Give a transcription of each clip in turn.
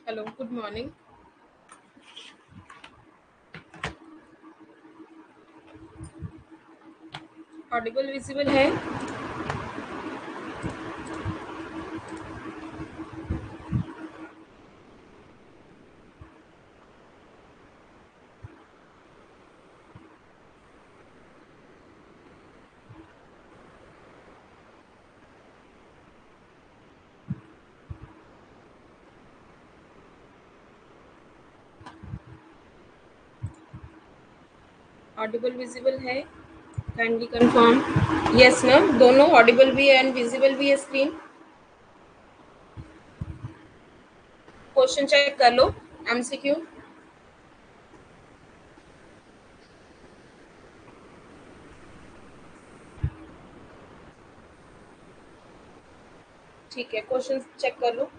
Hello, good morning. Audible visible है? Audible visible है? Kindly confirm. Yes ना, दोनों ऑडिबल भी है एंड विजिबल भी है स्क्रीन। क्वेश्चन चेक कर लो। एमसीक्यू। ठीक है, क्वेश्चन चेक कर लो।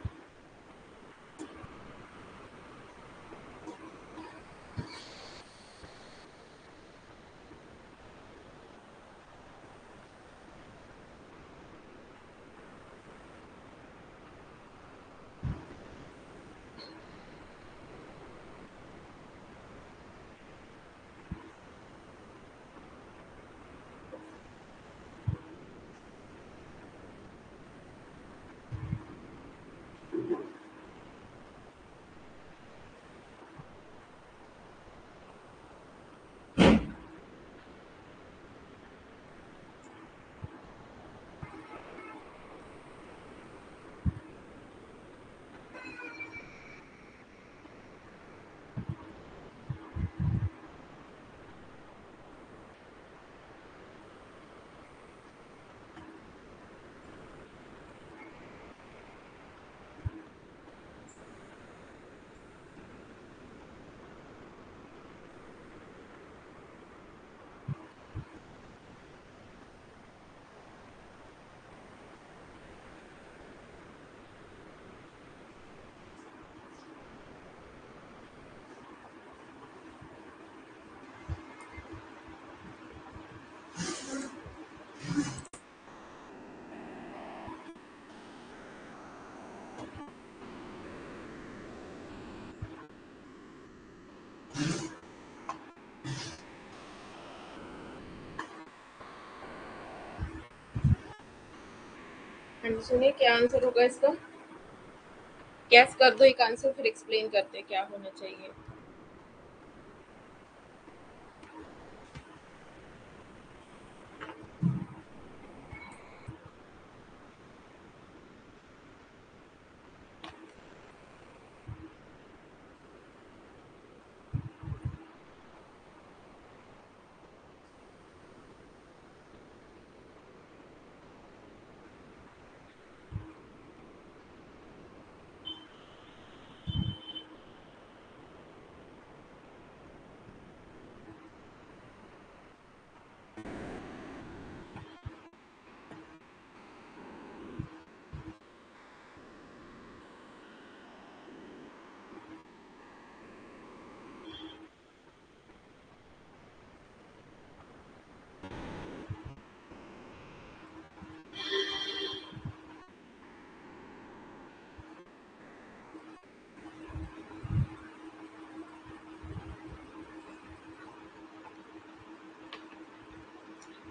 एंड सुनिए, क्या आंसर होगा इसका? गैस कर दो एक आंसर, फिर एक्सप्लेन करते हैं क्या होना चाहिए।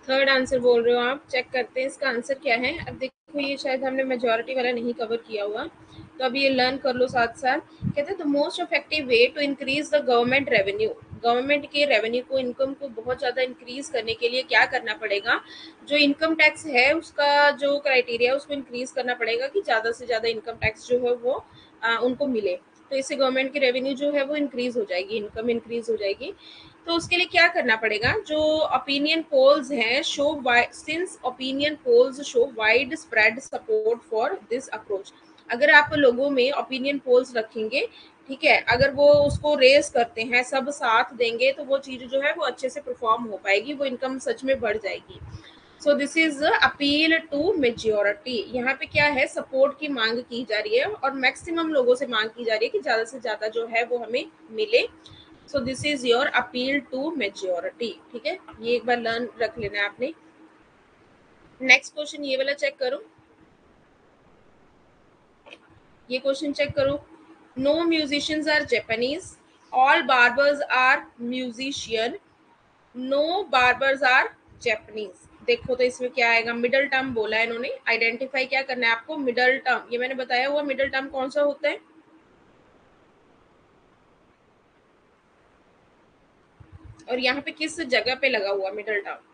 थर्ड आंसर बोल रहे हो आप? चेक करते हैं इसका आंसर क्या है। अब देखो, ये शायद हमने मेजोरिटी वाला नहीं कवर किया हुआ, तो अब ये लर्न कर लो साथ साथ। कहते हैं the most effective way to increase the government revenue. Government के रेवेन्यू को, इनकम को बहुत ज़्यादा इंक्रीज करने के लिए क्या करना पड़ेगा? जो इनकम टैक्स है उसका जो क्राइटेरिया है उसको इंक्रीज करना पड़ेगा कि ज़्यादा से ज़्यादा इनकम टैक्स जो है वो उनको मिले। तो इससे गवर्नमेंट की रेवेन्यू जो है वो इंक्रीज हो जाएगी, इनकम इंक्रीज हो जाएगी। तो उसके लिए क्या करना पड़ेगा? जो ओपिनियन पोल्स हैं show since opinion polls show wide spread support for this approach. अगर आप लोगों में ओपिनियन पोल्स रखेंगे, ठीक है, अगर वो उसको रेस करते हैं, सब साथ देंगे, तो वो चीज जो है वो अच्छे से परफॉर्म हो पाएगी, वो इनकम सच में बढ़ जाएगी। So this is appeal to majority. यहाँ पे क्या है? सपोर्ट की मांग की जा रही है और मैक्सिमम लोगों से मांग की जा रही है कि ज्यादा से ज्यादा जो है वो हमें मिले। So this is your appeal to majority. ठीक है, ये एक बार लर्न रख लेना है आपने। नेक्स्ट क्वेश्चन ये वाला चेक करो, ये क्वेश्चन चेक करो। No musicians are Japanese, all barbers are musician, no barbers are Japanese. देखो तो इसमें क्या आएगा, मिडल टर्म बोला है इन्होंने, आइडेंटिफाई क्या करना है आपको, मिडल टर्म, ये मैंने बताया हुआ मिडल टर्म कौन सा होता है, और यहाँ पे किस जगह पे लगा हुआ मिडल टर्म।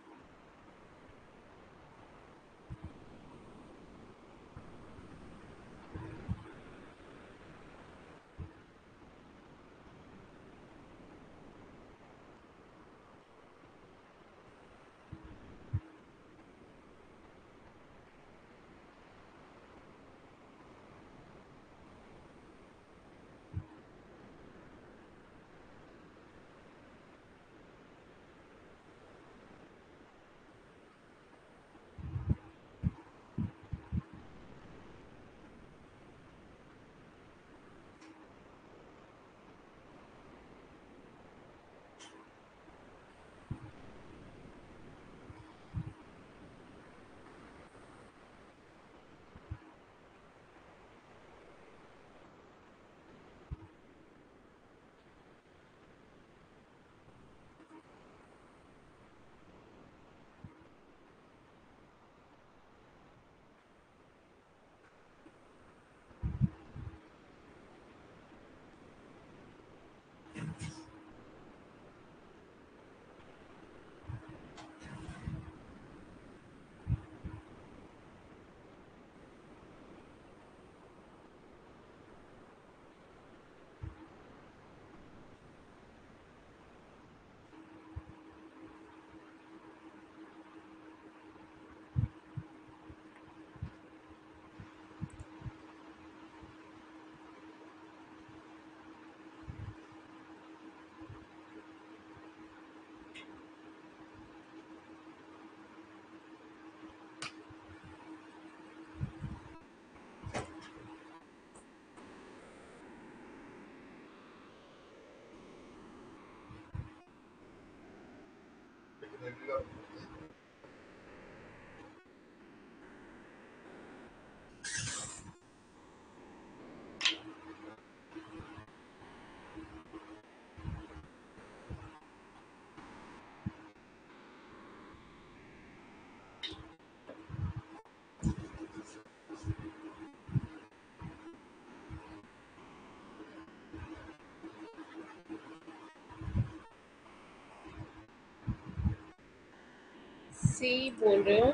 सी बोल रहे हो।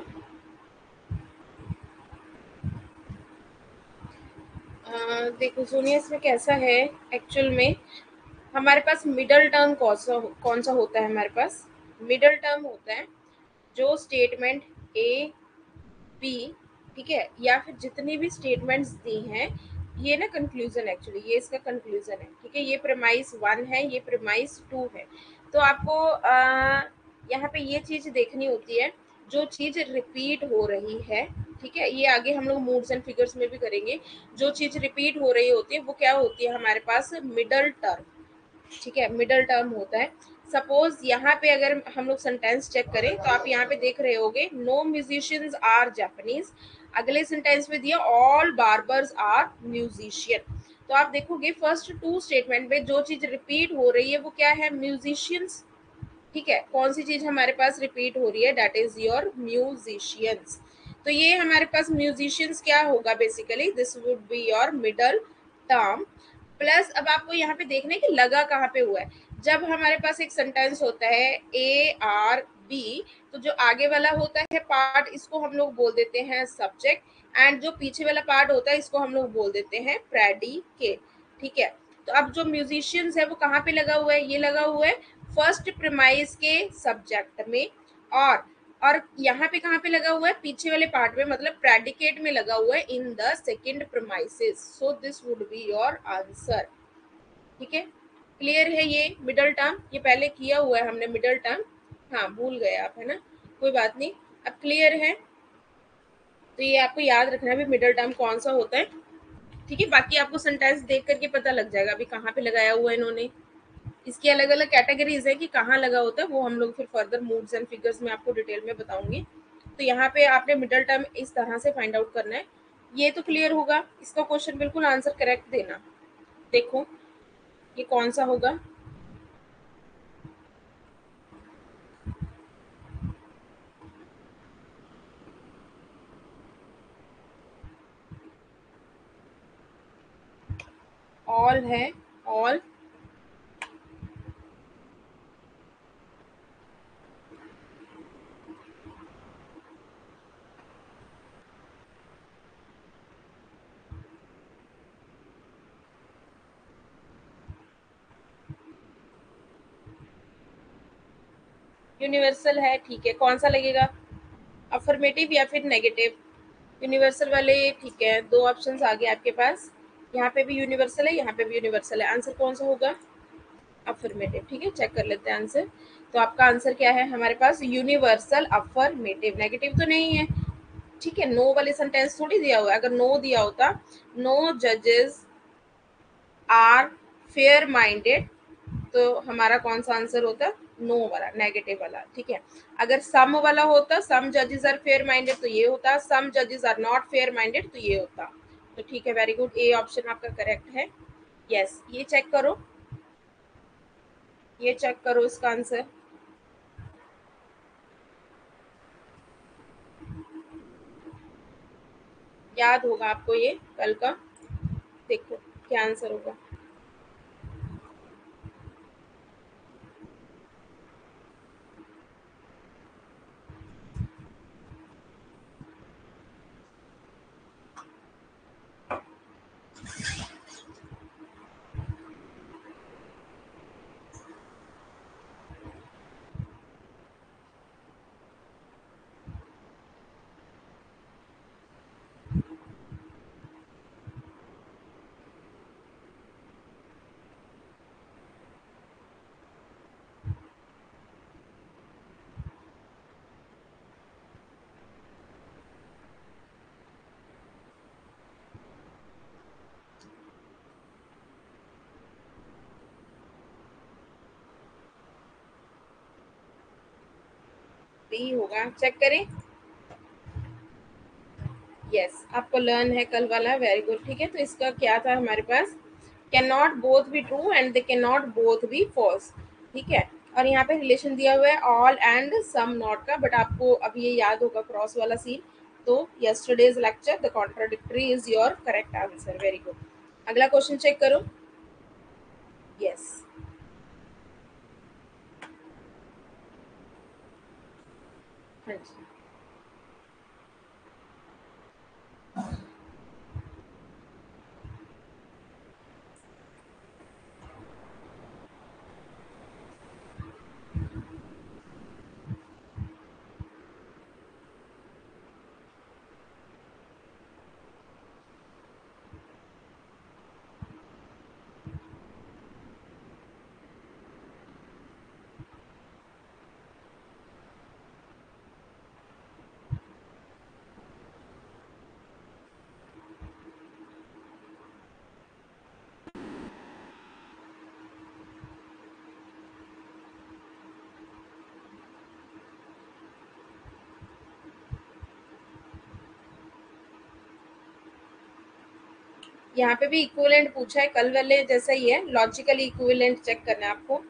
देखो सुनिए, इसमें कैसा है एक्चुअल में, हमारे पास मिडल टर्म कौन सा होता है, हमारे पास मिडल टर्म होता है जो स्टेटमेंट ए बी, ठीक है, या फिर जितनी भी स्टेटमेंट्स दी हैं, ये ना कंक्लूजन, एक्चुअली ये इसका कंक्लूजन है, ठीक है, ये प्रेमाइस 1 है, ये प्रेमाइस 2 है। तो आपको यहाँ पे ये चीज देखनी होती है, जो चीज रिपीट हो रही है, ठीक है, ये आगे हम लोग मूड्स एंड फिगर्स में भी करेंगे। जो चीज रिपीट हो रही होती है वो क्या होती है हमारे पास, मिडल टर्म, ठीक है, मिडल टर्म होता है। सपोज यहाँ पे अगर हम लोग सेंटेंस चेक करें तो आप यहाँ पे देख रहे होगे, नो म्यूजिशियंस आर जापानीज, अगले सेंटेंस में दिया ऑल बार्बर्स आर म्यूजिशियन। तो आप देखोगे फर्स्ट टू स्टेटमेंट में जो चीज रिपीट हो रही है वो क्या है, म्यूजिशियंस, ठीक है, कौन सी चीज हमारे पास रिपीट हो रही है, दैट इज योर म्यूजिशियंस। तो ये हमारे पास म्यूजिशियंस क्या होगा, basically this would be your middle term. Plus अब आपको यहाँ पे देखना है कि लगा कहाँ पे हुआ है। जब हमारे पास एक सेंटेंस होता है ए आर बी, तो जो आगे वाला होता है पार्ट, इसको हम लोग बोल देते हैं सब्जेक्ट, एंड जो पीछे वाला पार्ट होता है इसको हम लोग बोल देते हैं प्रेडिकेट, ठीक है। तो अब जो म्यूजिशियंस है वो कहाँ पे लगा हुआ है, ये लगा हुआ है फर्स्ट प्रिमाइस के सब्जेक्ट में, और यहाँ पे कहाँ पे लगा हुआ है, पीछे वाले पार्ट में, मतलब प्रेडिकेट में लगा हुआ है in the second premises. So this would be your answer, ठीक है। क्लियर है ये मिडल टर्म, ये पहले किया हुआ है हमने मिडल टर्म, हाँ भूल गए आप, है ना, कोई बात नहीं, अब क्लियर है। तो ये आपको याद रखना है भी मिडल टर्म कौन सा होता है, ठीक है। बाकी आपको सेंटेंस देख करके पता लग जाएगा अभी कहाँ पे लगाया हुआ है इन्होंने। इसकी अलग अलग कैटेगरीज है कि कहाँ लगा होता है, वो हम लोग फिर फर्दर मूड्स एंड फिगर्स में आपको डिटेल में बताऊंगी। तो यहाँ पे आपने मिडल टर्म इस तरह से फाइंड आउट करना है। ये तो क्लियर होगा, इसका क्वेश्चन बिल्कुल आंसर करेक्ट देना। देखो ये कौन सा होगा। ऑल है, ऑल। यूनिवर्सल है, ठीक है, कौन सा लगेगा? अफर्मेटिव या फिर नेगेटिव? यूनिवर्सल वाले, ठीक है, दो ऑप्शंस आ गए आपके पास। यहाँ पे भी यूनिवर्सल है, यहाँ पे भी यूनिवर्सल है, आंसर कौन सा होगा? अफर्मेटिव। ठीक है, चेक कर लेते हैं आंसर। तो आपका आंसर क्या है हमारे पास? यूनिवर्सल अफर्मेटिव, नेगेटिव तो नहीं है। ठीक है, नो वाले सेंटेंस थोड़ी दिया हुआ है, अगर नो दिया होता, नो जजेस आर फेयर माइंडेड, तो हमारा कौन सा आंसर होता? नो वाला, नेगेटिव वाला। ठीक है, अगर सम वाला होता, सम जजेस आर फेयर माइंडेड, तो ये होता, सम जजेस आर नॉट फेयर माइंडेड, तो ये होता। तो ठीक है, वेरी गुड, ए ऑप्शन आपका करेक्ट है। यस, ये चेक करो, ये चेक करो इसका आंसर। याद होगा आपको ये कल का। देखो क्या आंसर होगा। बी होगा, चेक करें। यस, आपको लर्न है कल वाला, वेरी गुड। ठीक है, तो इसका क्या था हमारे पास? Can not both be true and they can not both be false. ठीक है, और यहाँ पे रिलेशन दिया हुआ है ऑल एंड सम नॉट का, बट आपको अब ये याद होगा क्रॉस वाला सीन। तो yesterday's lecture, the contradictory is your correct answer, very good. अगला क्वेश्चन चेक करो। यस, हाँ जी। यहाँ पे भी इक्विवेलेंट पूछा है, कल वाले जैसा ही है, लॉजिकल इक्विवेलेंट चेक करना है आपको।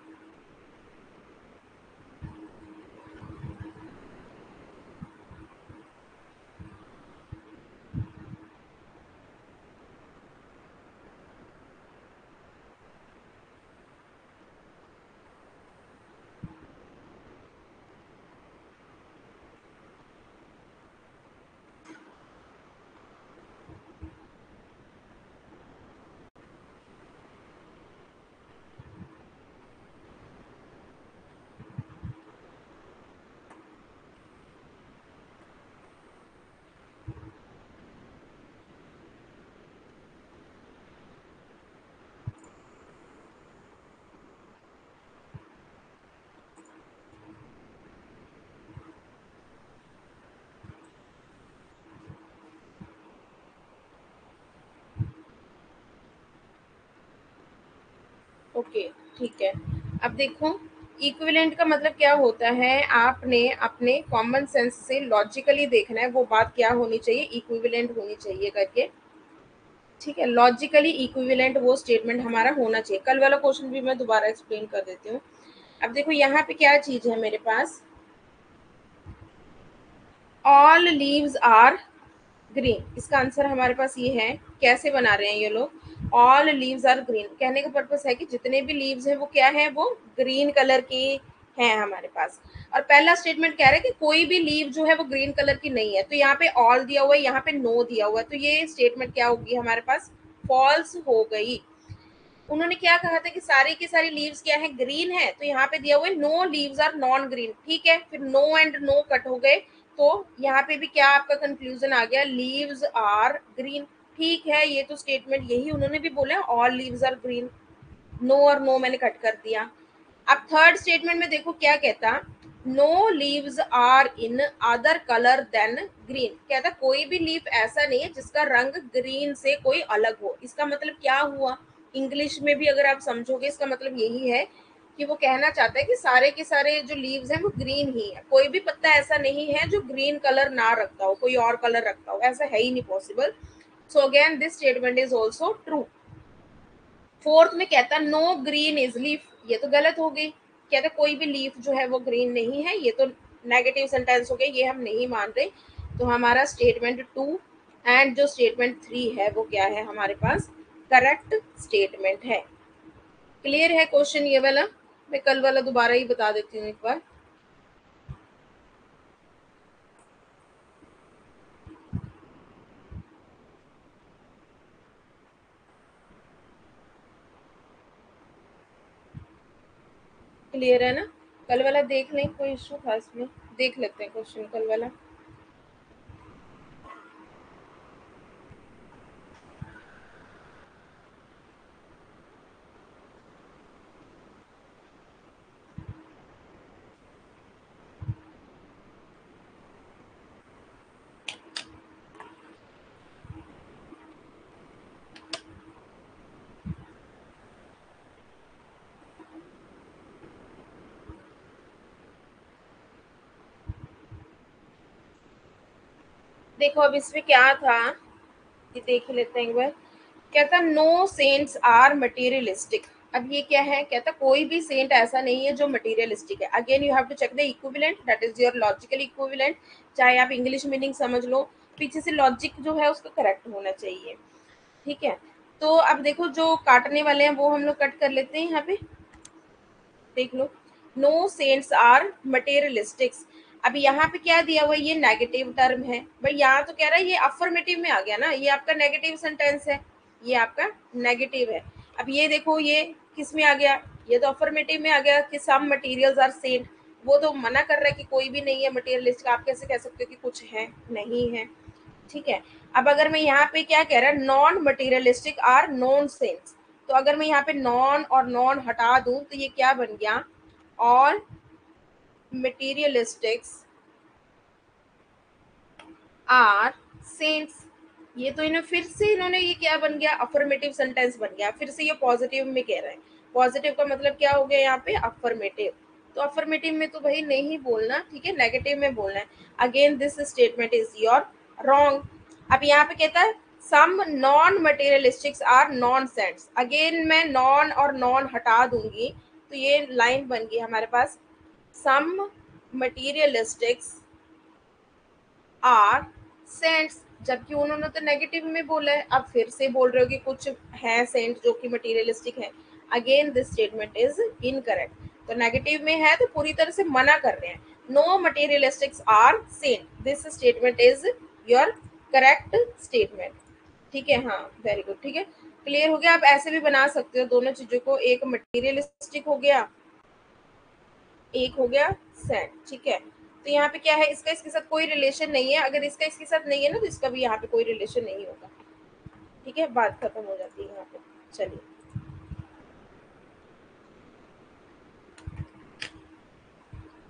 ओके, ठीक है। अब देखो, इक्विवेलेंट का मतलब क्या होता है, आपने अपने कॉमन सेंस से लॉजिकली देखना है वो बात क्या होनी चाहिए, इक्विवेलेंट होनी चाहिए करके। ठीक है, लॉजिकली इक्विवेलेंट वो स्टेटमेंट हमारा होना चाहिए। कल वाला क्वेश्चन भी मैं दोबारा एक्सप्लेन कर देती हूँ। अब देखो यहाँ पे क्या चीज है मेरे पास, ऑल लीव्स आर ग्रीन, इसका आंसर हमारे पास ये है। कैसे बना रहे हैं ये लोग, ऑल लीव्स आर ग्रीन, कहने का पर्पस है कि जितने भी लीव्स हैं वो क्या है, वो ग्रीन कलर की हैं हमारे पास। और पहला स्टेटमेंट कह रहा है कि कोई भी लीव जो है वो ग्रीन कलर की नहीं है, तो यहाँ पे ऑल दिया हुआ है, यहाँ पे नो दिया हुआ है, तो ये स्टेटमेंट क्या होगी हमारे पास, फॉल्स हो गई। उन्होंने क्या कहा था कि सारी की सारी लीव्स क्या है, ग्रीन है, तो यहाँ पे दिया हुआ है no leaves are non green, ठीक है, फिर नो एंड नो कट हो गए, तो यहाँ पे भी क्या आपका कंक्लूजन आ गया, लीव्स आर ग्रीन। ठीक है, ये तो स्टेटमेंट यही उन्होंने भी बोला, all leaves are green, no और नो मैंने कट कर दिया। अब थर्ड स्टेटमेंट में देखो क्या कहता, no leaves are in other colour than green, कहता कोई भी लीफ ऐसा नहीं है जिसका रंग ग्रीन से कोई अलग हो। इसका मतलब क्या हुआ, इंग्लिश में भी अगर आप समझोगे इसका मतलब यही है कि वो कहना चाहता है कि सारे के सारे जो लीव्स हैं वो ग्रीन ही है, कोई भी पत्ता ऐसा नहीं है जो ग्रीन कलर ना रखता हो, कोई और कलर रखता हो, ऐसा है ही नहीं possible. So again this statement is also true. Fourth में कहता नो ग्रीन इज लीफ, ये तो गलत हो गई, कहता कोई भी लीफ जो है वो ग्रीन नहीं है, ये तो नेगेटिव सेंटेंस हो गया, ये हम नहीं मान रहे। तो हमारा स्टेटमेंट टू एंड जो स्टेटमेंट थ्री है वो क्या है हमारे पास, करेक्ट स्टेटमेंट है। क्लियर है क्वेश्चन ये वाला, मैं कल वाला दोबारा ही बता देती हूँ एक बार। क्लियर है ना, कल वाला देख लें, कोई इशू था इसमें, देख लेते हैं क्वेश्चन कल वाला। देखो अब इसमें क्या था, ये देख लेते हैं एक बार। कहता नो सेंट्स आर मटेरियलिस्टिक, अब ये क्या है, कहता कोई भी सेंट ऐसा नहीं है जो मटेरियलिस्टिक है। Again you have to check the equivalent, that is your logical equivalent, चाहे आप इंग्लिश मीनिंग समझ लो, पीछे से लॉजिक जो है उसका करेक्ट होना चाहिए। ठीक है, तो अब देखो जो काटने वाले हैं वो हम लोग कट कर लेते हैं यहाँ पे, देख लो, नो सेंट्स आर मटेरियलिस्टिक्स। अब यहाँ पे क्या दिया हुआ है, ये नेगेटिव टर्म है भाई, यहाँ तो कह रहा है ये अफर्मेटिव में आ गया ना, ये आपका नेगेटिव सेंटेंस है, ये आपका नेगेटिव है। अब ये देखो ये किस में आ गया, ये तो अफर्मेटिव में आ गया कि सम मटेरियल्स आर सेंट, वो तो मना कर रहा है कि कोई भी नहीं है मटेरियलिस्टिक, आप कैसे कह सकते हो कि कुछ है, नहीं है। ठीक है, अब अगर मैं यहाँ पे क्या कह रहा है, non materialistic are nonsense, तो अगर मैं यहाँ पे नॉन और नॉन हटा दूं तो ये क्या बन गया, ऑल मटेरियलिस्टिक्स आर सेंट्स। ये तो इन्हें फिर से इन्होंने ये क्या बन गया, अफर्मेटिव सेंटेंस बन गया, फिर से ये पॉजिटिव में कह रहे हैं। पॉजिटिव का मतलब क्या हो गया यहाँ पे, अफर्मेटिव, तो अफर्मेटिव में तो भाई नहीं बोलना, ठीक है, नेगेटिव में बोलना है। Again this statement is your wrong. अब यहाँ पे कहता है some non materialistics are non saints, again मैं नॉन और नॉन हटा दूंगी तो ये लाइन बन गई हमारे पास, सम मटेरियलिस्टिक्स आर सेंट्स, जबकि उन्होंने तो नेगेटिव में बोला है, अब फिर से बोल रहे हो कि कुछ है सेंट जो कि मटेरियलिस्टिक है। Again this statement is incorrect, तो नेगेटिव में है तो पूरी तरह से मना कर रहे हैं, no materialistics are saint, this statement is your correct statement. ठीक है, हाँ वेरी गुड, ठीक है, क्लियर हो गया। आप ऐसे भी बना सकते हो दोनों चीजों को, एक मटेरियलिस्टिक हो गया, एक हो गया सेट, ठीक है। तो यहाँ पे क्या है, इसका इसके साथ कोई रिलेशन नहीं है, अगर इसका इसके साथ नहीं है ना तो इसका भी यहाँ पे कोई रिलेशन नहीं होगा। ठीक है, बात खत्म हो जाती है यहाँ पे। चलिए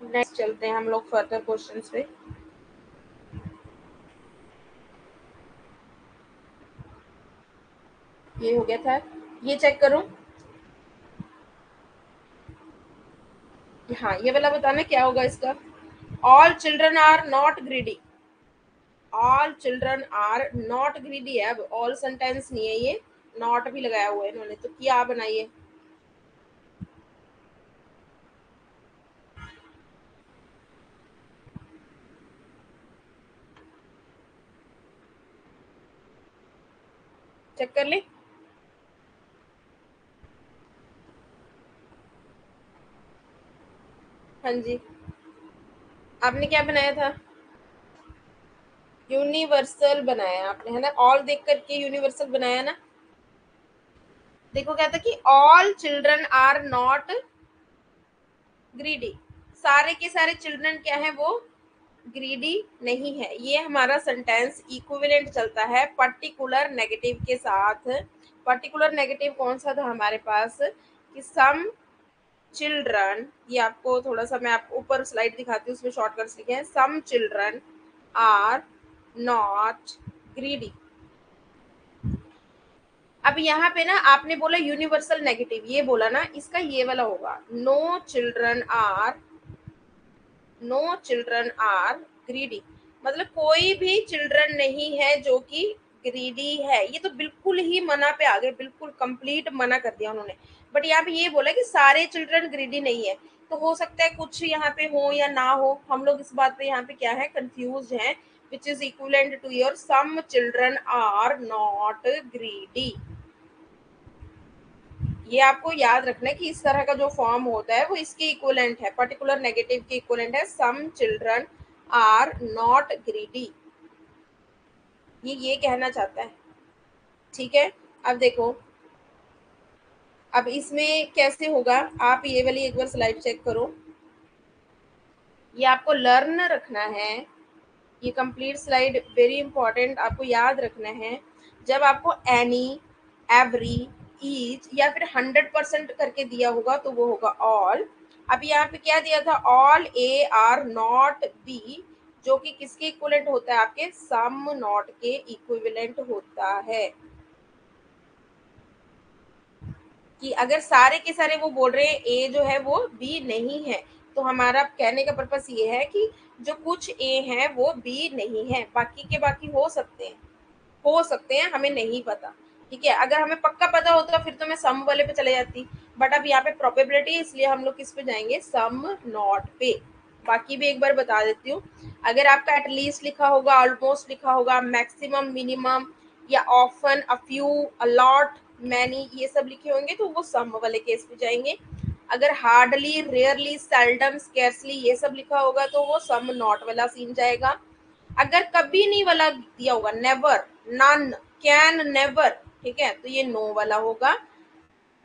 नेक्स्ट चलते हैं हम लोग फर्दर क्वेश्चंस पे। ये हो गया था, ये चेक करो। हाँ ये वाला बताना क्या होगा इसका, all children are not greedy, all children are not greedy है, अब ऑल सेंटेंस नहीं है ये, नॉट भी लगाया हुआ है इन्होंने, तो क्या बनाइए? चेक कर ले। हाँ जी, आपने क्या बनाया था? यूनिवर्सल बनाया आपने, है ना? ऑल देख करके यूनिवर्सल बनाया ना। देखो क्या था कि all children are not greedy, सारे के सारे चिल्ड्रन क्या है वो ग्रीडी नहीं है। ये हमारा सेंटेंस इक्विवेलेंट चलता है पर्टिकुलर नेगेटिव के साथ। पर्टिकुलर नेगेटिव कौन सा था हमारे पास कि सम चिल्ड्रन, ये आपको थोड़ा सा मैं आपको ऊपर स्लाइड दिखाती हूँ, उसमें शॉर्टकट्स लिखे हैं। Some children are not greedy. अब यहाँ पे ना आपने बोला यूनिवर्सल नेगेटिव, ये बोला ना, इसका ये वाला होगा, नो चिल्ड्रन आर ग्रीडी, मतलब कोई भी चिल्ड्रन नहीं है जो कि ग्रीडी है। ये तो बिल्कुल ही मना पे आ गए, बिल्कुल कंप्लीट मना कर दिया उन्होंने। बट यहाँ पे ये बोला कि सारे चिल्ड्रन ग्रीडी नहीं है, तो हो सकता है कुछ यहाँ पे हो या ना हो, हम लोग इस बात पे यहाँ पे क्या है, कंफ्यूज हैं। Which is equivalent to your some children are not greedy. ये आपको याद रखना है कि इस तरह का जो फॉर्म होता है वो इसके इक्विवेलेंट है, पर्टिकुलर नेगेटिव के इक्विवेलेंट है, some children are not greedy. ये कहना चाहता है। ठीक है, अब देखो, अब इसमें कैसे होगा, आप ये वाली एक बार स्लाइड चेक करो। ये आपको लर्न रखना है, ये कंप्लीट स्लाइड वेरी इंपॉर्टेंट, आपको याद रखना है। जब आपको एनी, एवरी, ईच या फिर 100% करके दिया होगा तो वो होगा ऑल। अब यहाँ पे क्या दिया था, all A are not be, जो कि किसके इक्विवेलेंट होता है, आपके सम नॉट के इक्विवेलेंट होता है। कि अगर सारे के सारे वो बोल रहे हैं ए जो है वो बी नहीं है, तो हमारा कहने का पर्पस ये है कि जो कुछ ए है वो बी नहीं है, बाकी के बाकी हो सकते हैं, हो सकते हैं, हमें नहीं पता। ठीक है, अगर हमें पक्का पता होता फिर तो मैं सम वाले पे चले जाती, बट अब यहाँ पे प्रोबेबिलिटी है, इसलिए हम लोग किस पे जाएंगे, सम नॉट पे। बाकी भी एक बार बता देती हूँ, अगर आपका एटलीस्ट लिखा होगा, ऑलमोस्ट लिखा होगा, मैक्सिमम, मिनिमम या often, a few, a lot, many, ये सब लिखे होंगे तो वो सम वाले केस पे जाएंगे। अगर हार्डली, रेयरली, सेल्डम, स्केर्सली ये सब लिखा होगा तो वो सम नॉट वाला सीन जाएगा। अगर कभी नहीं वाला दिया होगा, नेवर, नन, कैन, नेवर, ठीक है, तो ये नो वाला होगा।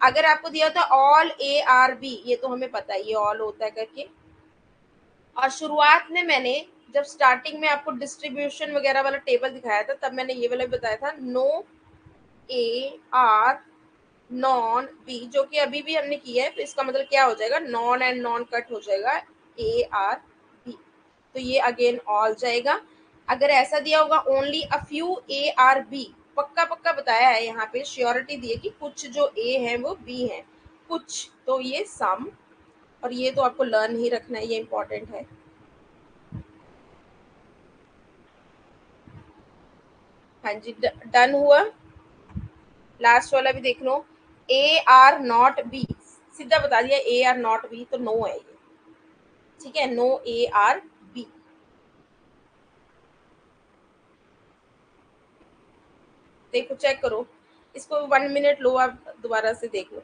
अगर आपको दिया होता ऑल ए आर बी, ये तो हमें पता है ये ऑल होता है करके। और शुरुआत में मैंने जब स्टार्टिंग में आपको डिस्ट्रीब्यूशन वगैरह वाला टेबल दिखाया था तब मैंने ये वाला भी बताया था, no A are non B, जो कि अभी भी हमने किया है, तो इसका मतलब क्या हो जाएगा, नॉन एंड नॉन कट हो जाएगा, ए आर बी, तो ये अगेन ऑल जाएगा। अगर ऐसा दिया होगा only a few A are B, पक्का पक्का बताया है यहाँ पे, श्योरिटी दी है कि कुछ जो ए है वो बी है, कुछ, तो ये सम। और ये तो आपको लर्न ही रखना है, ये इंपॉर्टेंट है। हाँ जी, डन हुआ। लास्ट वाला भी देख लो, ए आर नॉट बी, सीधा बता दिया ए आर नॉट बी, तो नो है ये। ठीक है, नो ए आर बी। देखो चेक करो, इसको 1 मिनट लो, आप दोबारा से देख लो।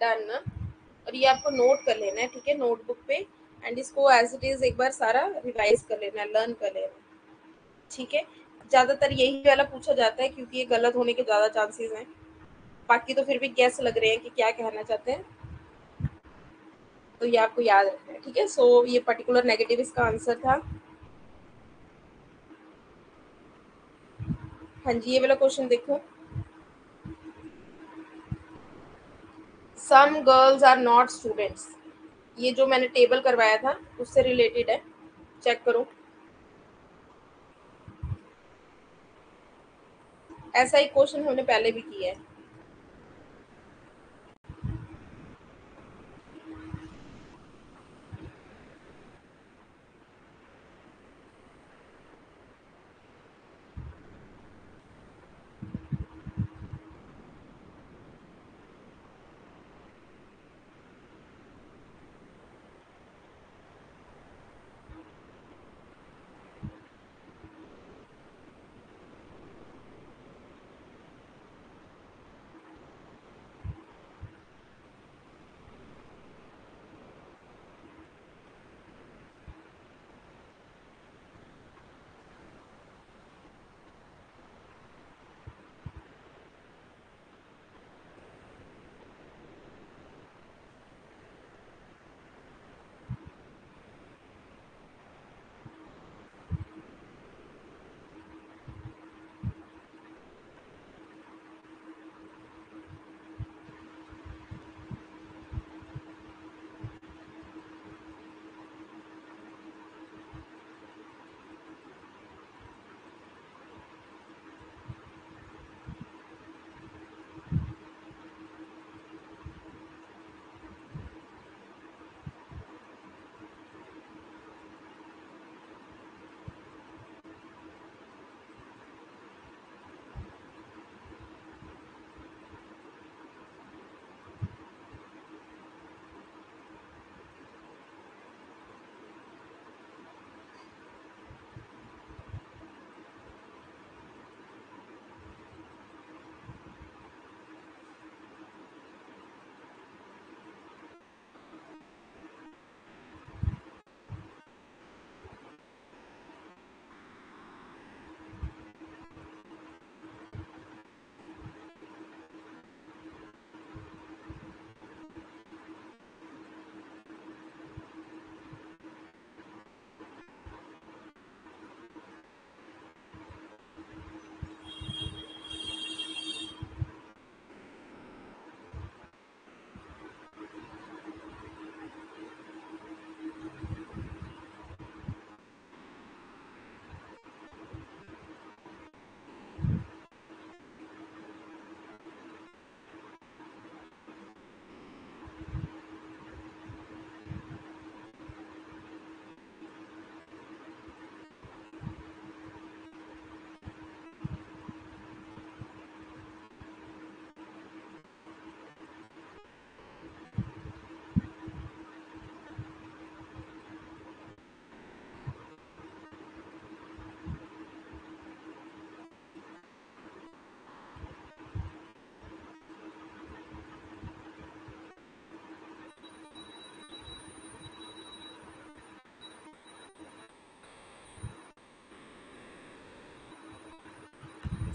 डन। और ये आपको नोट कर लेना है, ठीक है, नोटबुक पे, एंड इसको एज इट इज एक बार सारा रिवाइज कर लेना है, लर्न कर लेना है। ठीक है, ज्यादातर यही वाला पूछा जाता है क्योंकि ये गलत होने के ज्यादा चांसेस हैं। बाकी तो फिर भी गैस लग रहे हैं कि क्या कहना चाहते हैं। तो ये आपको याद रखना है, ठीक है। सो ये पर्टिकुलर नेगेटिव इसका आंसर था। हाँ जी, ये वाला क्वेश्चन देखो। Some girls are not students. ये जो मैंने टेबल करवाया था उससे रिलेटेड है, चेक करो। ऐसा ही क्वेश्चन हमने पहले भी किया है।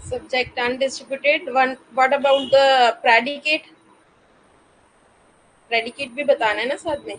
Subject undistributed one. What about the predicate? Predicate भी बताना है ना साथ में।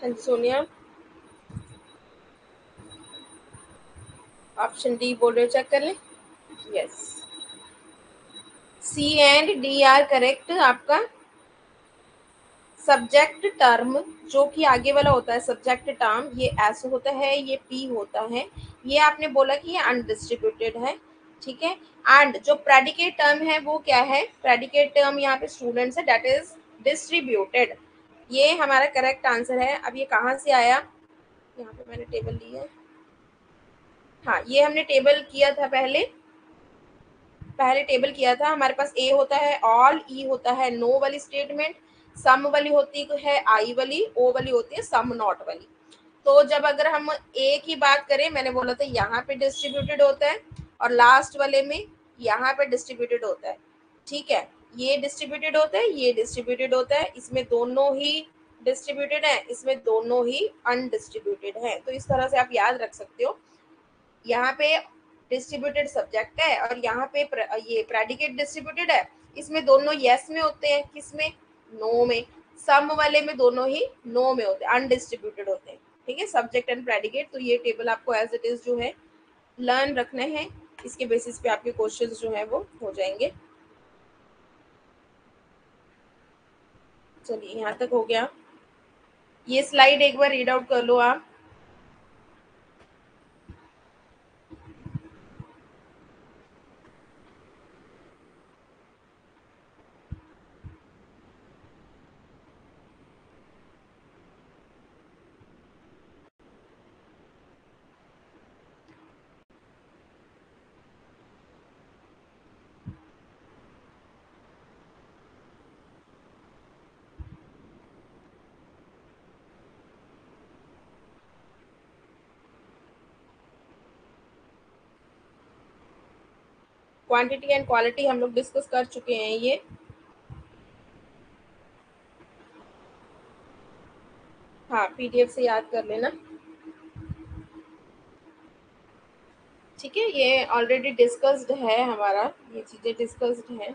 हाँ जी, सोनिया। ऑप्शन डी बोल रहे हो, चेक कर लें। Yes, C and D are correct आपका। सब्जेक्ट टर्म, जो कि आगे वाला होता है सब्जेक्ट टर्म, ये एस होता है, ये पी होता है। ये आपने बोला कि ये अनडिस्ट्रीब्यूटेड है, ठीक है। एंड जो प्रेडिकेट टर्म है वो क्या है? प्रेडिकेट टर्म यहाँ पे स्टूडेंट्स है, दैट इज डिस्ट्रीब्यूटेड। ये हमारा करेक्ट आंसर है। अब ये कहाँ से आया? यहाँ पे मैंने टेबल ली है। हाँ, ये हमने टेबल किया था पहले। पहले टेबल किया था। हमारे पास ए होता है ऑल, ई होता है नो वाली स्टेटमेंट, सम वाली होती है आई वाली, ओ वाली होती है सम नॉट वाली। तो जब अगर हम ए की बात करें, मैंने बोला था यहाँ पे डिस्ट्रीब्यूटेड होता है, और लास्ट वाले में यहाँ पे डिस्ट्रीब्यूटेड होता है, ठीक है। ये डिस्ट्रीब्यूटेड होता है, ये डिस्ट्रीब्यूटेड होता है, इसमें दोनों ही डिस्ट्रीब्यूटेड है, इसमें दोनों ही अनडिस्ट्रीब्यूटेड है। तो इस तरह से आप याद रख सकते हो। यहाँ पे डिस्ट्रीब्यूटेड सब्जेक्ट है और यहाँ पे ये प्रेडिकेट डिस्ट्रीब्यूटेड है। इसमें दोनों यस में होते हैं, किसमें? नो में। सम वाले में दोनों ही नो में होते हैं, अनडिस्ट्रीब्यूटेड होते हैं, ठीक है, सब्जेक्ट एंड प्रेडिकेट। तो ये टेबल आपको एज इट इज जो है लर्न रखने हैं। इसके बेसिस पे आपके क्वेश्चंस जो है वो हो जाएंगे। चलिए, यहाँ तक हो गया। ये स्लाइड एक बार रीड आउट कर लो आप। क्वांटिटी एंड क्वालिटी हम लोग डिस्कस कर चुके हैं ये। हाँ, पीडीएफ से याद कर लेना। ठीक है, ये ऑलरेडी डिस्कस्ड है हमारा, ये चीज़ें डिस्कस्ड हैं।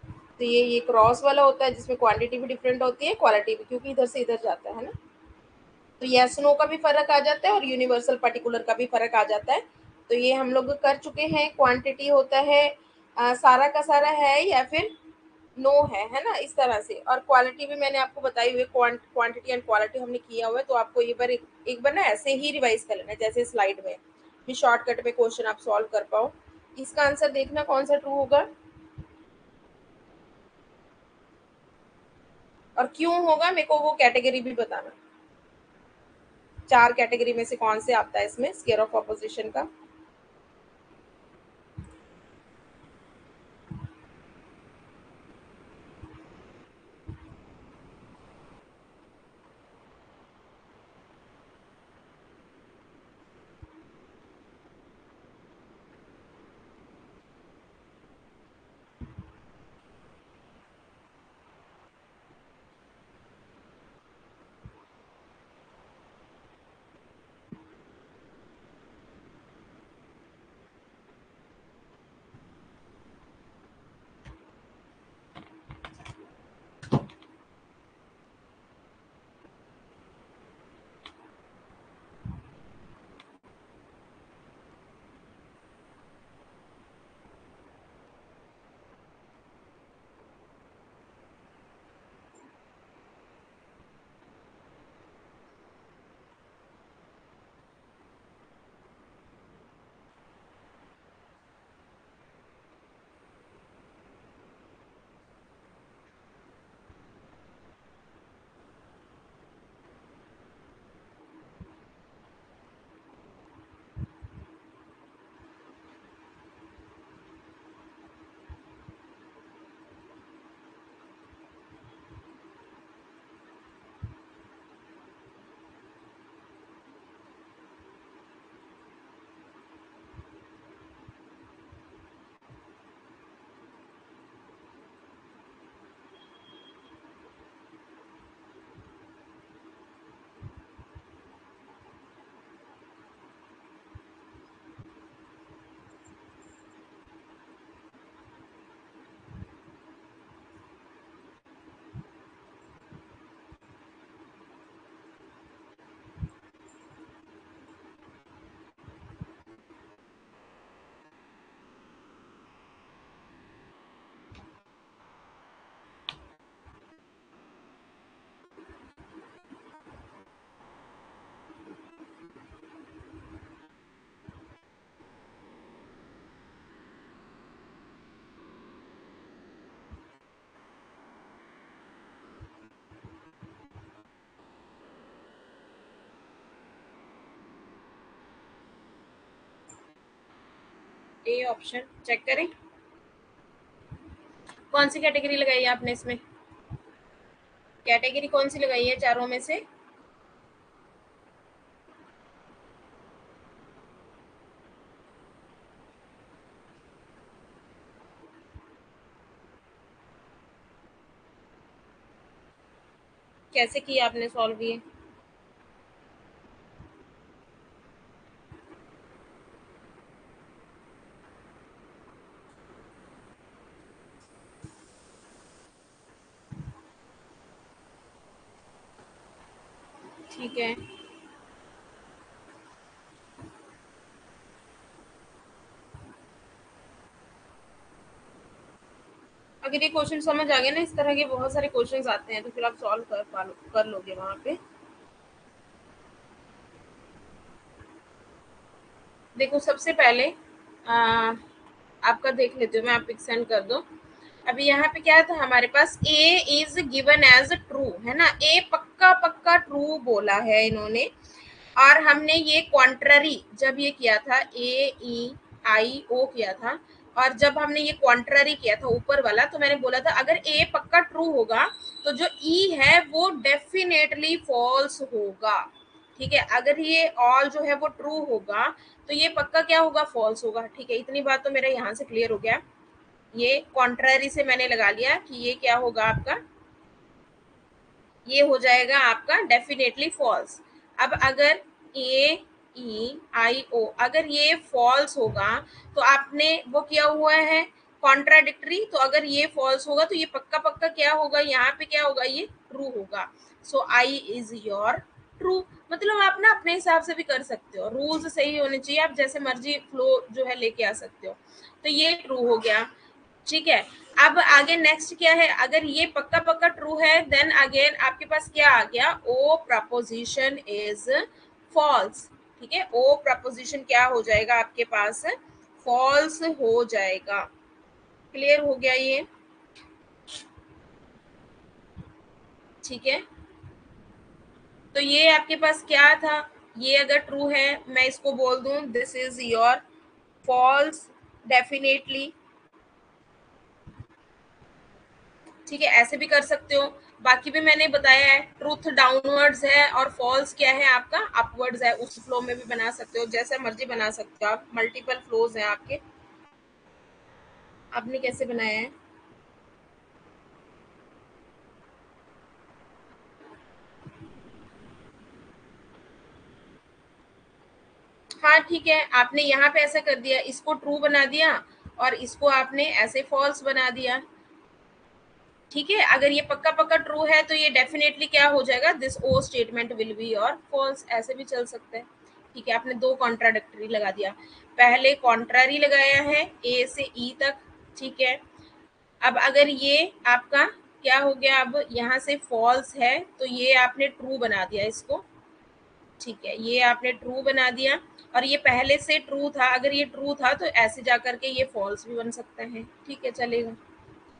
तो ये क्रॉस वाला होता है जिसमें क्वांटिटी भी डिफरेंट होती है, क्वालिटी भी, क्योंकि इधर से इधर जाता है ना। तो यस नो का भी फर्क आ जाता है और यूनिवर्सल पर्टिकुलर का भी फर्क आ जाता है। तो ये हम लोग कर चुके हैं। क्वांटिटी होता है सारा का सारा है या फिर नो है ना, इस तरह से। और क्वालिटी भी मैंने आपको बताई हुई है, क्वांटिटी एंड क्वालिटी हमने किया हुआ है। तो आपको एक बार ना ऐसे ही रिवाइज कर लेना जैसे स्लाइड में, भी शॉर्टकट में क्वेश्चन आप सॉल्व कर पाओ। इसका आंसर देखना कौन सा ट्रू होगा और क्यों होगा, मेरे को वो कैटेगरी भी बताना। चार कैटेगरी में से कौन से आता है इसमें स्केयर ऑफ ऑपोजिशन का? ए ऑप्शन चेक करें। कौन सी कैटेगरी लगाई है आपने इसमें? कैटेगरी कौन सी लगाई है चारों में से? कैसे किया आपने सॉल्व ये? ठीक है, अगर ये क्वेश्चन समझ आ गए ना, इस तरह के बहुत सारे क्वेश्चंस आते हैं तो फिर आप सॉल्व कर लोगे वहां पे। देखो सबसे पहले आ, आपका देख लेती हूँ मैं, आप पिक सेंड कर दो। अभी यहाँ पे क्या था हमारे पास, ए इज गिवन एज ट्रू है ना, ए पक्का पक्का ट्रू बोला है इन्होंने। और हमने ये क्वांट्ररी जब ये किया था, ए ई आई ओ किया था, और जब हमने ये क्वांट्ररी किया था ऊपर वाला, तो मैंने बोला था अगर ए पक्का ट्रू होगा तो जो ई है वो डेफिनेटली फॉल्स होगा। ठीक है, अगर ये ऑल जो है वो ट्रू होगा तो ये पक्का क्या होगा, फॉल्स होगा। ठीक है, इतनी बात तो मेरा यहाँ से क्लियर हो गया। ये कॉन्ट्ररी से मैंने लगा लिया कि ये क्या होगा आपका, ये हो जाएगा आपका डेफिनेटली फॉल्स। अब अगर ए ई आई ओ अगर ये फॉल्स होगा तो आपने वो किया हुआ है कॉन्ट्राडिक्टरी, तो अगर ये फॉल्स होगा तो ये पक्का पक्का क्या होगा, यहाँ पे क्या होगा, ये ट्रू होगा। सो आई इज योर ट्रू। मतलब आप ना अपने हिसाब से भी कर सकते हो, रूल्स सही होने चाहिए, आप जैसे मर्जी फ्लो जो है लेके आ सकते हो। तो ये ट्रू हो गया। ठीक है, अब आगे नेक्स्ट क्या है, अगर ये पक्का पक्का ट्रू है देन अगेन आपके पास क्या आ गया, ओ प्रपोजिशन इज फॉल्स। ठीक है, ओ प्रपोजिशन क्या हो जाएगा आपके पास, फॉल्स हो जाएगा। क्लियर हो गया ये? ठीक है, तो ये आपके पास क्या था, ये अगर ट्रू है मैं इसको बोल दूं this is your false definitely. ठीक है, ऐसे भी कर सकते हो। बाकी भी मैंने बताया है, ट्रूथ डाउनवर्ड्स है और फॉल्स क्या है आपका, अपवर्ड्स है। उस फ्लो में भी बना सकते हो, जैसे मर्जी बना सकते हो आप, मल्टीपल फ्लोज हैं आपके। आपने कैसे बनाया है? हाँ ठीक है, आपने यहाँ पे ऐसा कर दिया, इसको ट्रू बना दिया और इसको आपने ऐसे फॉल्स बना दिया। ठीक है, अगर ये पक्का पक्का ट्रू है तो ये डेफिनेटली क्या हो जाएगा, this O statement will be और फॉल्स, ऐसे भी चल सकता है। ठीक है, आपने दो कॉन्ट्राडिक्टरी लगा दिया, पहले कॉन्ट्रारी लगाया है ए से ई तक। ठीक है, अब अगर ये आपका क्या हो गया, अब यहाँ से फॉल्स है तो ये आपने ट्रू बना दिया इसको। ठीक है, ये आपने ट्रू बना दिया, और ये पहले से ट्रू था, अगर ये ट्रू था तो ऐसे जा करके ये फॉल्स भी बन सकता है। ठीक है, चलेगा।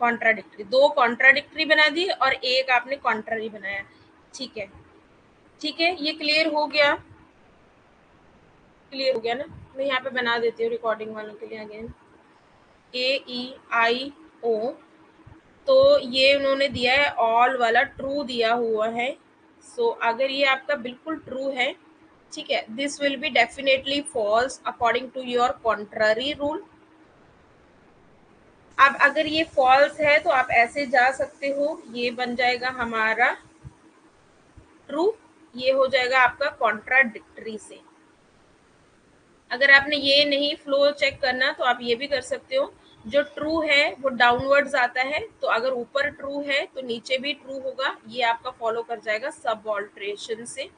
कॉन्ट्राडिक्टरी, दो कॉन्ट्राडिक्टरी बना दी और एक आपने कॉन्ट्ररी बनाया। ठीक है, ठीक है, ये क्लियर हो गया? क्लियर हो गया ना? मैं यहाँ पे बना देती हूँ रिकॉर्डिंग वालों के लिए अगेन, ए ई आई ओ। तो ये उन्होंने दिया है ऑल वाला ट्रू दिया हुआ है। सो अगर ये आपका बिल्कुल ट्रू है, ठीक है, this will be definitely false according to your contrary rule. अब अगर ये फॉल्स है तो आप ऐसे जा सकते हो, ये बन जाएगा हमारा ट्रू, ये हो जाएगा आपका कॉन्ट्राडिक्टरी से। अगर आपने ये नहीं फ्लो चेक करना तो आप ये भी कर सकते हो, जो ट्रू है वो डाउनवर्ड्स आता है, तो अगर ऊपर ट्रू है तो नीचे भी ट्रू होगा, ये आपका फॉलो कर जाएगा सब ऑल्ट्रेशन से।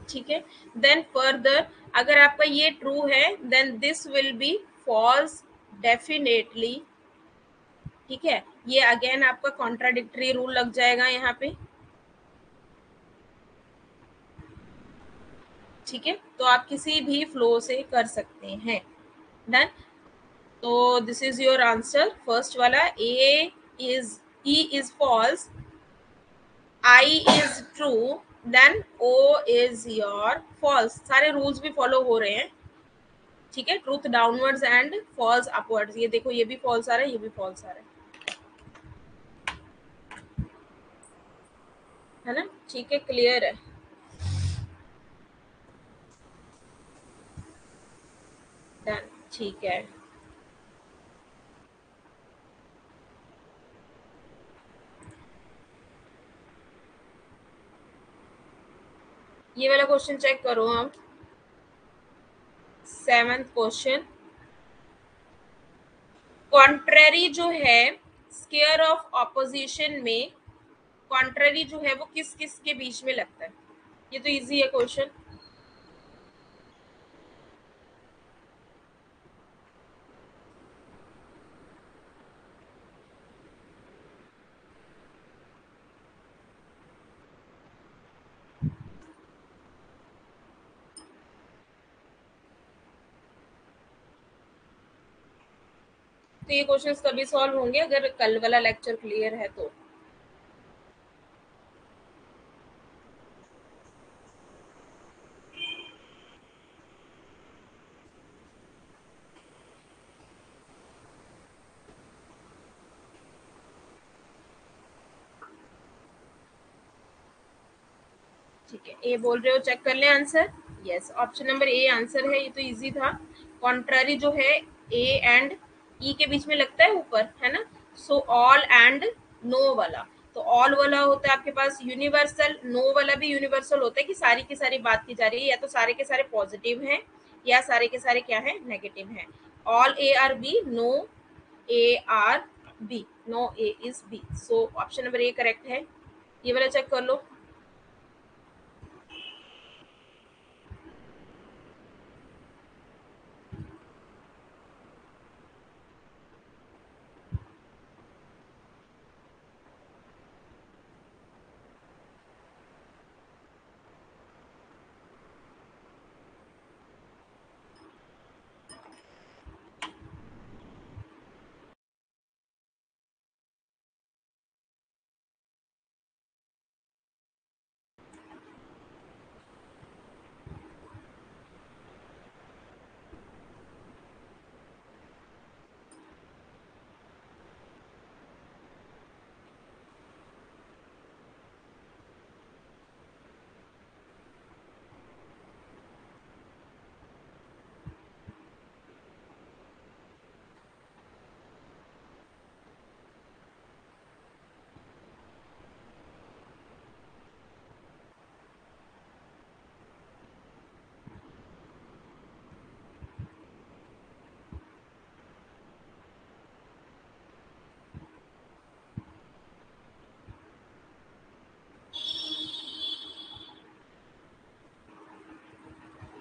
ठीक है, देन फर्दर अगर आपका ये ट्रू है then this will be false definitely. ठीक है, ये अगेन आपका कॉन्ट्राडिक्टरी रूल लग जाएगा यहाँ पे। ठीक है, तो आप किसी भी फ्लो से कर सकते हैं। डन। तो this is your answer, first वाला, A is E is false, I is true, then O is your false. सारे रूल्स भी फॉलो हो रहे हैं, ठीक है। Truth downwards and false upwards, ये देखो ये भी फॉल्स आ रहा है, ये भी फॉल्स आ रहा है ना, ठीक है, क्लियर है। डन, ठीक है। ये वाला क्वेश्चन चेक करो आप। 7th क्वेश्चन, कॉन्ट्रेरी जो है स्केयर ऑफ ऑपोजिशन में, कॉन्ट्रेरी जो है वो किस किस के बीच में लगता है। ये तो इजी है क्वेश्चन। तो ये क्वेश्चंस तभी सॉल्व होंगे अगर कल वाला लेक्चर क्लियर है तो। ठीक है, ए बोल रहे हो, चेक कर ले answer. Yes, option number A answer है, ये तो इजी था। कॉन्ट्रारी जो है ए एंड ई के बीच में लगता है ऊपर, है ना। सो ऑल एंड नो वाला, तो ऑल वाला होता है आपके पास यूनिवर्सल, नो वाला भी यूनिवर्सल होता है कि सारी की सारी बात की जा रही है, या तो सारे के सारे पॉजिटिव हैं या सारे के सारे क्या है, नेगेटिव हैं। All A are B, no A are B, no A is B. So option number A correct है। ये वाला चेक कर लो।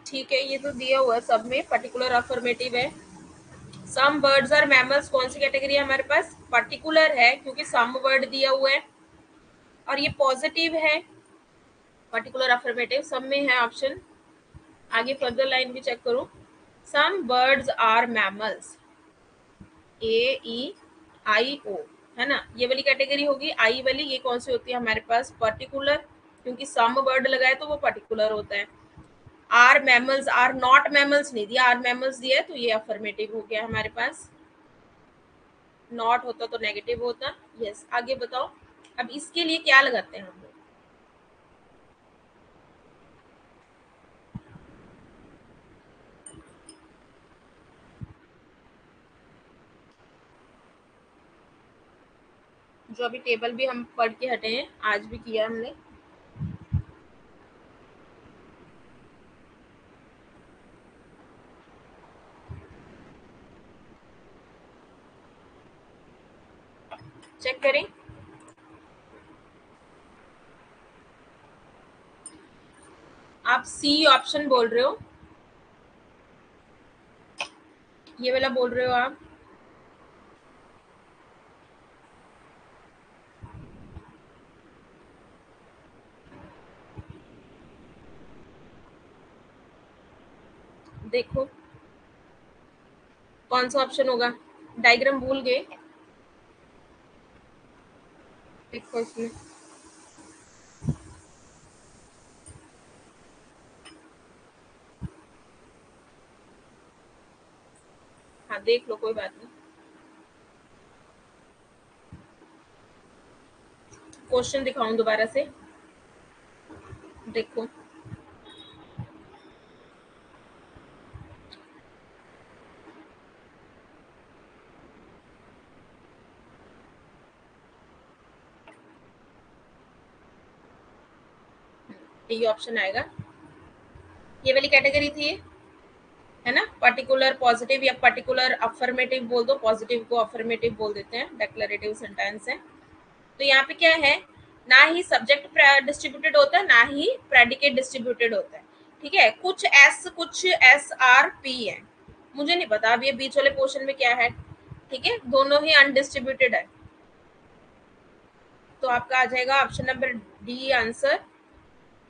ठीक है, ये तो दिया हुआ है सब में, पर्टिकुलर अफर्मेटिव है। सम बर्ड्स आर मैमल्स, कौन सी कैटेगरी है हमारे पास, पर्टिकुलर है क्योंकि सम वर्ड दिया हुआ है और ये पॉजिटिव है। पर्टिकुलर अफर्मेटिव सब में है ऑप्शन। आगे फर्दर लाइन भी चेक करो। सम बर्ड्स आर मैमल्स, ए ई आई ओ, है ना, ये वाली कैटेगरी होगी। आई वाली ये कौन सी होती है हमारे पास, पर्टिकुलर, क्योंकि सम वर्ड लगाए तो वो पर्टिकुलर होता है। Are mammals, are not mammals नहीं दिया, आर मैमल्स दिया है तो ये अफर्मेटिव हो गया हमारे पास। नॉट होता तो नेगेटिव होता। यस, आगे बताओ। अब इसके लिए क्या लगाते हैं हम लोग। जो अभी टेबल भी हम पढ़ के हटे हैं, आज भी किया हमने। चेक करें। आप सी ऑप्शन बोल रहे हो, ये वाला बोल रहे हो आप। देखो कौन सा ऑप्शन होगा, डायग्राम भूल गए। देखो इसमें हाँ देख लो, कोई बात नहीं। क्वेश्चन दिखाऊं दोबारा से? देखो, ये ऑप्शन आएगा। ये वाली कैटेगरी थी ये, है ना? पर्टिकुलर पॉजिटिव या पर्टिकुलर अफर्मेटिव बोल दो, पॉजिटिव को अफर्मेटिव बोल देते हैं, डेक्लरेटिव सेंटेंस है। तो यहाँ पे क्या है, ना ही सब्जेक्ट डिस्ट्रीब्यूटेड होता है, ना ही प्रेडिकेट डिस्ट्रीब्यूटेड होता है। ठीक है, कुछ एस आर पी है, मुझे नहीं पता अब ये बीच वाले पोर्शन में क्या है। ठीक है, दोनों ही अनडिस्ट्रीब्यूटेड है। तो आपका आ जाएगा option number D answer.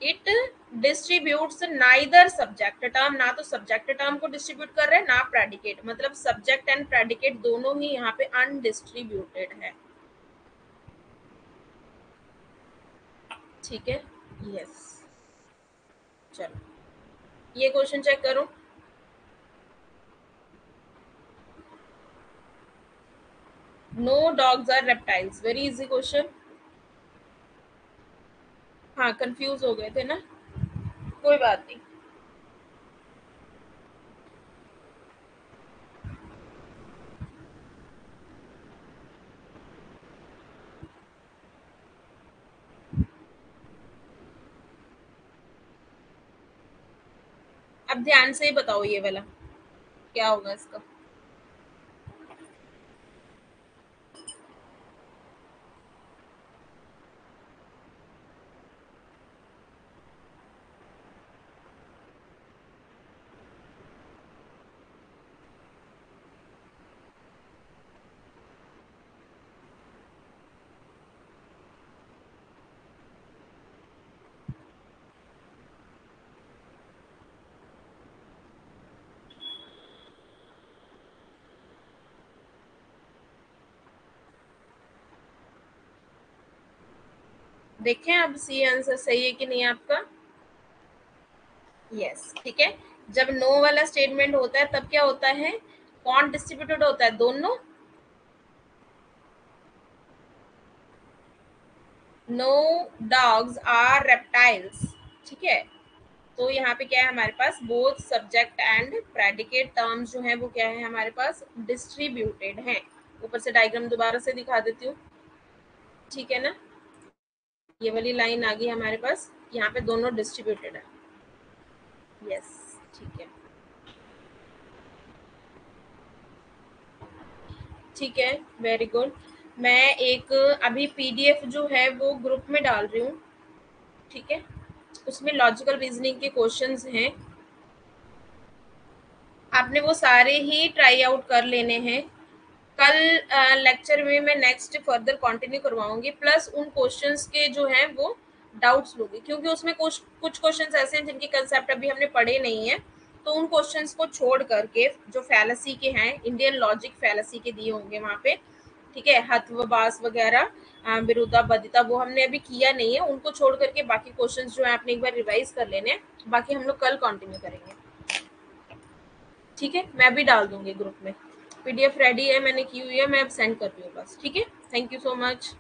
It distributes neither subject term, ना तो सब्जेक्ट टर्म को डिस्ट्रीब्यूट कर रहे हैं ना प्रेडिकेट, मतलब सब्जेक्ट एंड प्रेडिकेट दोनों ही यहाँ पे अनडिस्ट्रीब्यूटेड है। ठीक है, यस। चलो ये क्वेश्चन चेक करो। No dogs are reptiles, very easy question. हाँ कंफ्यूज हो गए थे ना, कोई बात नहीं। अब ध्यान से ही बताओ ये वाला क्या होगा इसका। देखें अब सी आंसर सही है कि नहीं आपका। यस, ठीक है। जब नो वाला स्टेटमेंट होता है तब क्या होता है, कौन डिस्ट्रीब्यूटेड होता है, दोनों। No dogs are reptiles. ठीक है, तो यहाँ पे क्या है हमारे पास, both subject and predicate terms जो है वो क्या है हमारे पास, डिस्ट्रीब्यूटेड हैं। ऊपर से डायग्राम दोबारा से दिखा देती हूँ। ठीक है ना, ये वाली लाइन आ गई हमारे पास, यहाँ पे दोनों डिस्ट्रीब्यूटेड है। यस, ठीक है। ठीक है, वेरी गुड। मैं एक अभी पीडीएफ जो है वो ग्रुप में डाल रही हूँ। ठीक है, उसमें लॉजिकल रीजनिंग के क्वेश्चंस हैं, आपने वो सारे ही ट्राई आउट कर लेने हैं। कल लेक्चर में मैं नेक्स्ट फर्दर कंटिन्यू करवाऊंगी, प्लस उन क्वेश्चंस के जो हैं वो डाउट्स लूंगी, क्योंकि उसमें कुछ कुछ क्वेश्चंस ऐसे हैं जिनके कंसेप्ट अभी हमने पढ़े नहीं है। तो उन क्वेश्चंस को छोड़ करके जो फैलसी के हैं, इंडियन लॉजिक फैलसी के दिए होंगे वहां पे। ठीक है, हथवबास वगैरह, विरुद्धा बदिता, वो हमने अभी किया नहीं है, उनको छोड़ करके बाकी क्वेश्चंस जो है आपने एक बार रिवाइज कर लेने हैं। बाकी हम लोग कल कंटिन्यू करेंगे। ठीक है, मैं भी डाल दूंगी ग्रुप में, पीडीएफ रेडी है, मैंने की हुई है, मैं अब सेंड कर रही हूँ बस। ठीक है, थैंक यू सो मच।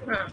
हाँ